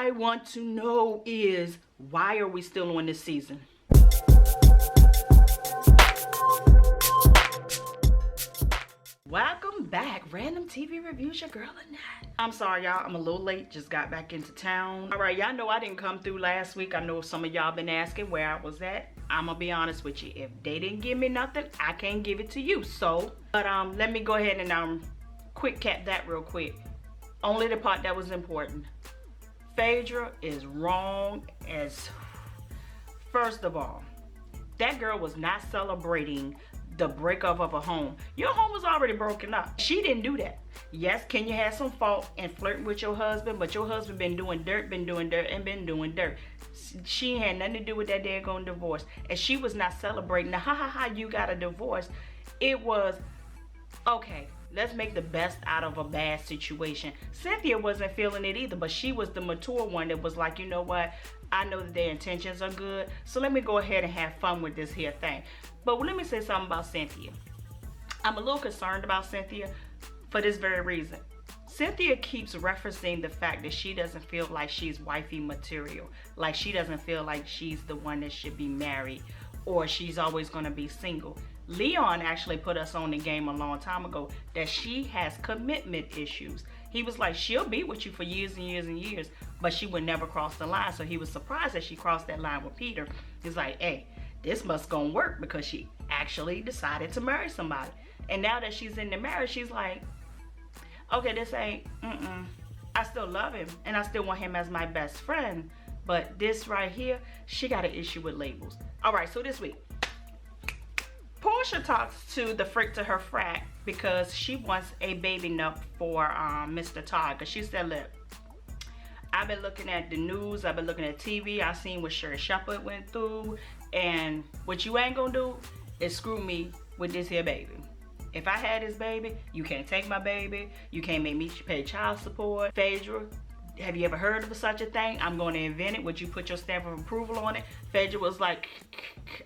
I want to know is, why are we still on this season? Welcome back, Random TV Reviews, your girl Annette. I'm sorry y'all, I'm a little late, just got back into town. All right, y'all know I didn't come through last week. I know some of y'all been asking where I was at. I'm gonna be honest with you, if they didn't give me nothing, I can't give it to you. So, but let me go ahead and quick cap that real quick. Only the part that was important. Phaedra is wrong as, first of all, that girl was not celebrating the breakup of a home. Your home was already broken up. She didn't do that. Yes, can you have some fault in flirting with your husband, but your husband been doing dirt, She had nothing to do with that daggone divorce. And she was not celebrating the ha, you got a divorce. It was, okay, let's make the best out of a bad situation. Cynthia wasn't feeling it either, but she was the mature one that was like, you know what? I know that their intentions are good, so let me go ahead and have fun with this here thing. But let me say something about Cynthia. I'm a little concerned about Cynthia for this very reason. Cynthia keeps referencing the fact that she doesn't feel like she's wifey material. Like she doesn't feel like she's the one that should be married, or she's always gonna be single. Leon actually put us on the game a long time ago that she has commitment issues. He was like, she'll be with you for years and years and years, but she would never cross the line. So he was surprised that she crossed that line with Peter. He's like, hey, this must gonna work, because she actually decided to marry somebody. And now that she's in the marriage, she's like, okay, this ain't, I still love him and I still want him as my best friend, but this right here, she got an issue with labels. All right, so this week, Portia talks to the freak to her frat because she wants a baby Nup for Mr. Todd, because she said, look, I've been looking at the news, I've been looking at TV, I've seen what Sherry Shepherd went through, and what you ain't gonna do is screw me with this here baby. If I had this baby, you can't take my baby, you can't make me pay child support. Phaedra, have you ever heard of such a thing? I'm gonna invent it. Would you put your stamp of approval on it? Phaedra was like,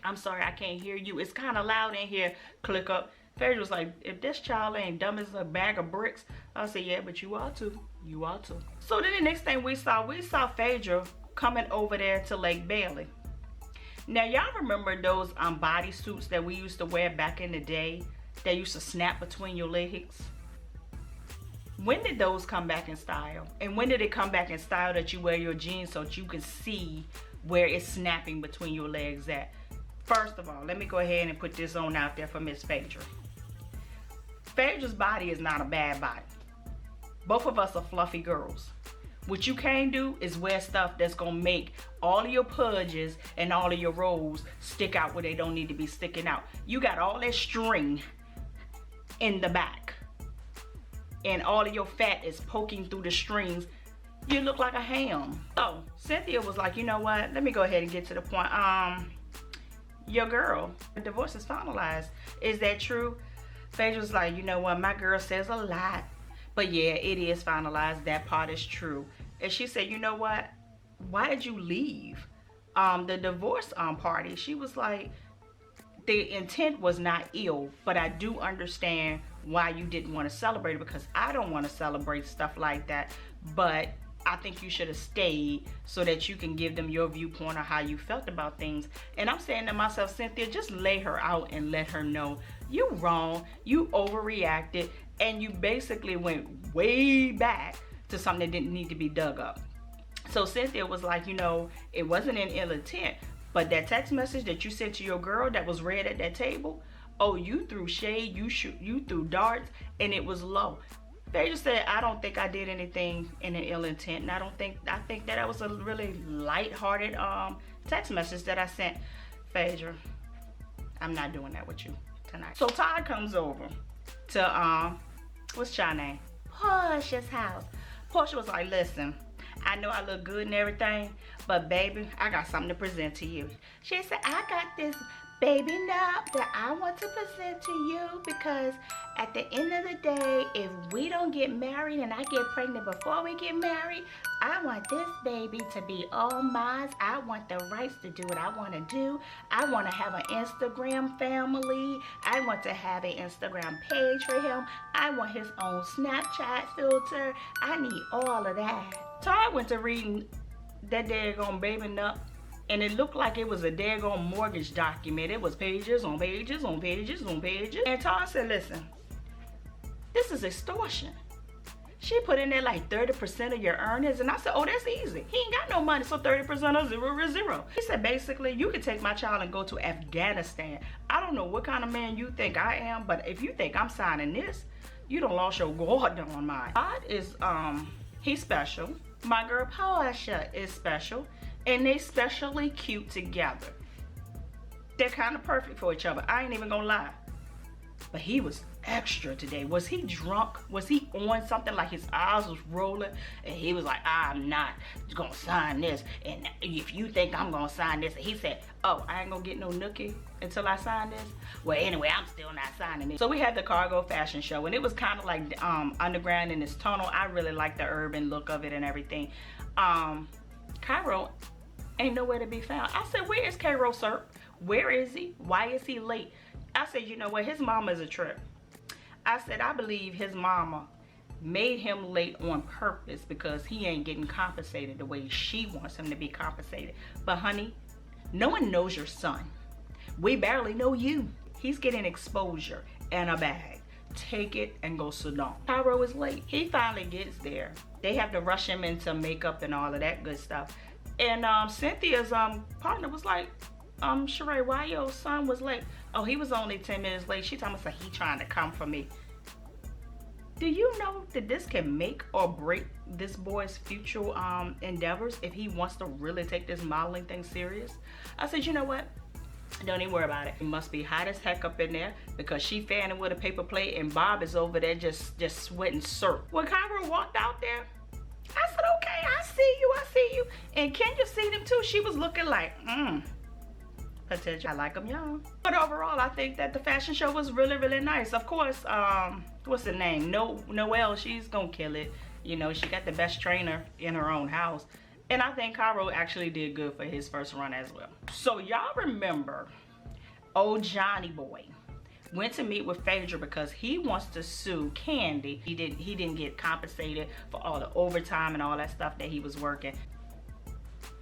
I'm sorry, I can't hear you. It's kind of loud in here. Click up. Phaedra was like, if this child ain't dumb as a bag of bricks, I'll say, yeah, but you are too. You are too. So then the next thing we saw Phaedra coming over there to Lake Bailey. Now y'all remember those bodysuits that we used to wear back in the day that used to snap between your legs? When did those come back in style? And when did it come back in style that you wear your jeans so that you can see where it's snapping between your legs at? First of all, let me go ahead and put this on out there for Miss Phaedra. Phaedra's body is not a bad body. Both of us are fluffy girls. What you can't do is wear stuff that's gonna make all of your pudges and all of your rolls stick out where they don't need to be sticking out. You got all that string in the back, and all of your fat is poking through the strings. You look like a ham. So Cynthia was like, you know what? Let me go ahead and get to the point. Your girl, the divorce is finalized. Is that true? Phaedra was like, you know what? My girl says a lot, but yeah, it is finalized. That part is true. And she said, you know what? Why did you leave the divorce party? She was like, the intent was not ill, but I do understand why you didn't want to celebrate it, because I don't want to celebrate stuff like that. But I think you should have stayed so that you can give them your viewpoint on how you felt about things. And I'm saying to myself, Cynthia, just lay her out and let her know you wrong, you overreacted, and you basically went way back to something that didn't need to be dug up. So Cynthia was like, you know, it wasn't in ill intent, but that text message that you sent to your girl that was read at that table, oh, you threw shade, you threw darts, and it was low. Phaedra said, I don't think I did anything in an ill intent, and I think that was a really light-hearted text message that I sent. Phaedra, I'm not doing that with you tonight. So Todd comes over to what's your name? Portia's house. Portia was like, listen, I know I look good and everything, but baby, I got something to present to you. She said, I got this baby Nup that I want to present to you, because at the end of the day, if we don't get married and I get pregnant before we get married, I want this baby to be all mine. I want the rights to do what I want to do. I want to have an Instagram family. I want to have an Instagram page for him. I want his own Snapchat filter. I need all of that. Todd went to reading that daggone baby Nup, and it looked like it was a daggone mortgage document. It was pages on pages on pages on pages. And Todd said, listen, this is extortion. She put in there like 30% of your earnings. And I said, oh, that's easy. He ain't got no money, so 30% of zero is zero. He said, basically, you can take my child and go to Afghanistan. I don't know what kind of man you think I am, but if you think I'm signing this, you done lost your guard on mine. God is, he's special. My girl Portia is special. And they specially cute together. They're kind of perfect for each other. I ain't even gonna lie. But he was extra today. Was he drunk? Was he on something, like his eyes was rolling? And he was like, I'm not gonna sign this. And if you think I'm gonna sign this, and he said, oh, I ain't gonna get no nookie until I sign this. Well, anyway, I'm still not signing it. So we had the cargo fashion show, and it was kind of like underground in this tunnel. I really like the urban look of it and everything. Cairo ain't nowhere to be found. I said, where is Cairo, sir? Where is he? Why is he late? I said, you know what? His mama is a trip. I said, I believe his mama made him late on purpose because he ain't getting compensated the way she wants him to be compensated. But honey, no one knows your son. We barely know you. He's getting exposure and a bag. Take it and go sit down. Cairo is late. He finally gets there. They have to rush him into makeup and all of that good stuff. And Cynthia's partner was like, Sheree, why your son was late? Oh, he was only 10 minutes late. She told me, he trying to come for me. Do you know that this can make or break this boy's future endeavors if he wants to really take this modeling thing serious? I said, you know what? Don't even worry about it. It must be hot as heck up in there because she fanning with a paper plate and Bob is over there just sweating syrup. When Kyra walked out there, I said, okay, I see you. And Kenya seen him too. She was looking like, potential. I like them young. But overall, I think that the fashion show was really, really nice. Of course, what's the name? Noelle, she's gonna kill it. You know, she got the best trainer in her own house. And I think Cairo actually did good for his first run as well. So y'all remember, old Johnny boy went to meet with Phaedra because he wants to sue Candy. He didn't get compensated for all the overtime and all that stuff that he was working.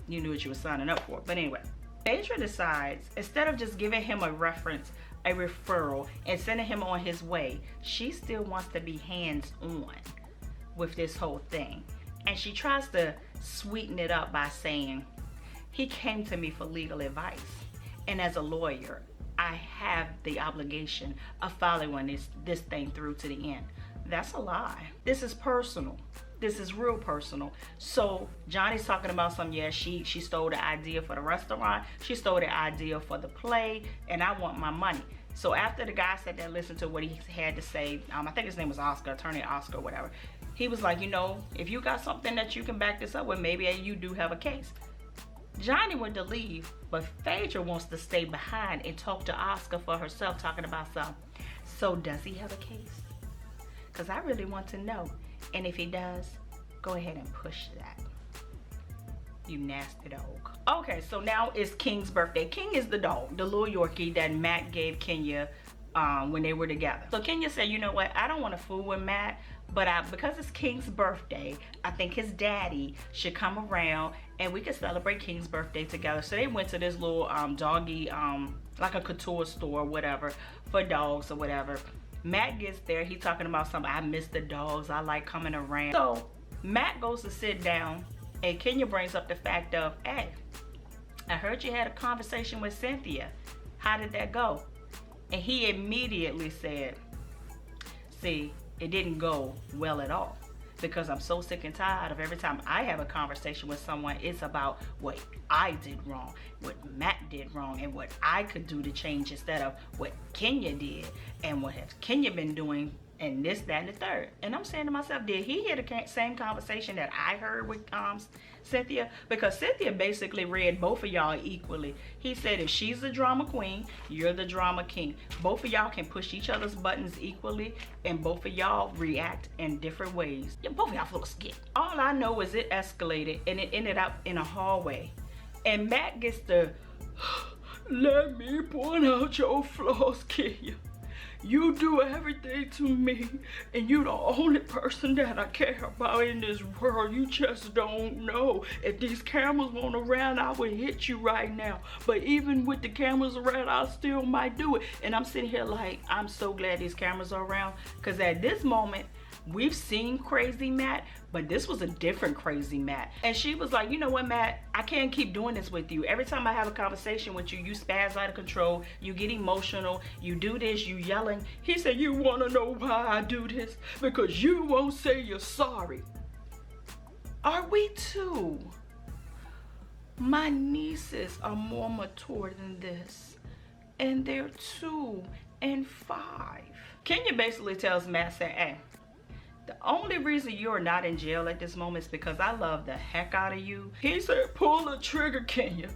You knew what you were signing up for. But anyway, Phaedra decides, instead of just giving him a reference, a referral, and sending him on his way, she still wants to be hands-on with this whole thing. And she tries to sweeten it up by saying, he came to me for legal advice. And as a lawyer, I have the obligation of following this thing through to the end. That's a lie. This is personal. This is real personal. So Johnny's talking about she stole the idea for the restaurant. She stole the idea for the play, and I want my money. So after the guy sat there and listened to what he had to say, I think his name was Oscar, attorney Oscar, whatever. He was like, you know, if you got something that you can back this up with, maybe you do have a case. Johnny went to leave, but Phaedra wants to stay behind and talk to Oscar for herself, talking about something. So does he have a case? Because I really want to know. And if he does, go ahead and push that. You nasty dog. Okay, so now it's King's birthday. King is the dog, the little Yorkie that Matt gave Kenya when they were together. So Kenya said, you know what, I don't want to fool with Matt, but because it's King's birthday, I think his daddy should come around and we could celebrate King's birthday together. So they went to this little doggy, like a couture store or whatever, for dogs or whatever. Matt gets there, he's talking about something, I miss the dogs, I like coming around. So Matt goes to sit down and Kenya brings up the fact of, hey, I heard you had a conversation with Cynthia. How did that go? And he immediately said, see, it didn't go well at all. Because I'm so sick and tired of every time I have a conversation with someone, it's about what I did wrong, what Matt did wrong, and what I could do to change instead of what Kenya did and what has Kenya been doing and this, that, and the third. And I'm saying to myself, did he hear the same conversation that I heard with Cynthia? Because Cynthia basically read both of y'all equally. He said, if she's the drama queen, you're the drama king. Both of y'all can push each other's buttons equally, and both of y'all react in different ways. Yeah, both of y'all full of skit. All I know is it escalated, and it ended up in a hallway. And Matt gets to, let me point out your flaws, Kenya. You do everything to me, and you the only person that I care about in this world. You just don't know. If these cameras weren't around, I would hit you right now. But even with the cameras around, I still might do it. And I'm sitting here like, I'm so glad these cameras are around, because at this moment, we've seen crazy Matt, but this was a different crazy Matt. And she was like, you know what, Matt, I can't keep doing this with you. Every time I have a conversation with you, you spaz out of control, you get emotional, you do this, you yelling. He said, you wanna know why I do this? Because you won't say you're sorry. Are we two? My nieces are more mature than this, and they're 2 and 5. Kenya basically tells Matt, say, hey, the only reason you're not in jail at this moment is because I love the heck out of you. He said, pull the trigger, Kenya.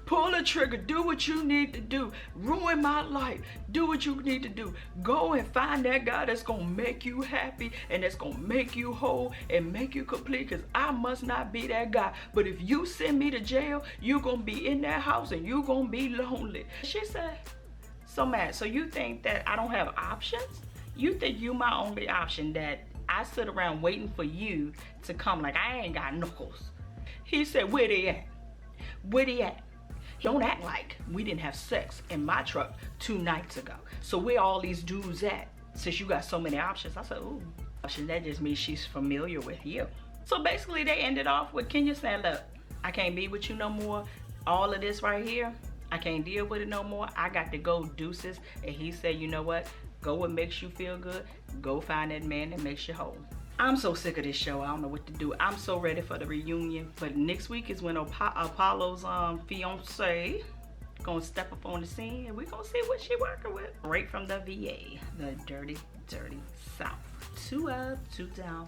Pull the trigger. Do what you need to do. Ruin my life. Do what you need to do. Go and find that guy that's going to make you happy and that's going to make you whole and make you complete, because I must not be that guy. But if you send me to jail, you're going to be in that house and you're going to be lonely. She said, so Matt, so you think that I don't have options? You think you my only option, that I sit around waiting for you to come like I ain't got knuckles? He said, where they at? Where they at? Don't act like we didn't have sex in my truck 2 nights ago. So where all these dudes at, since you got so many options? I said, ooh, that just means she's familiar with you. So basically they ended off with Kenya saying, look, I can't be with you no more. All of this right here, I can't deal with it no more. I got to go, deuces. And he said, you know what? Go what makes you feel good. Go find that man that makes you whole. I'm so sick of this show. I don't know what to do. I'm so ready for the reunion. But next week is when Apollo's fiance gonna step up on the scene, and we're gonna see what she working with. Right from the VA, the dirty, dirty South. 2 up, 2 down.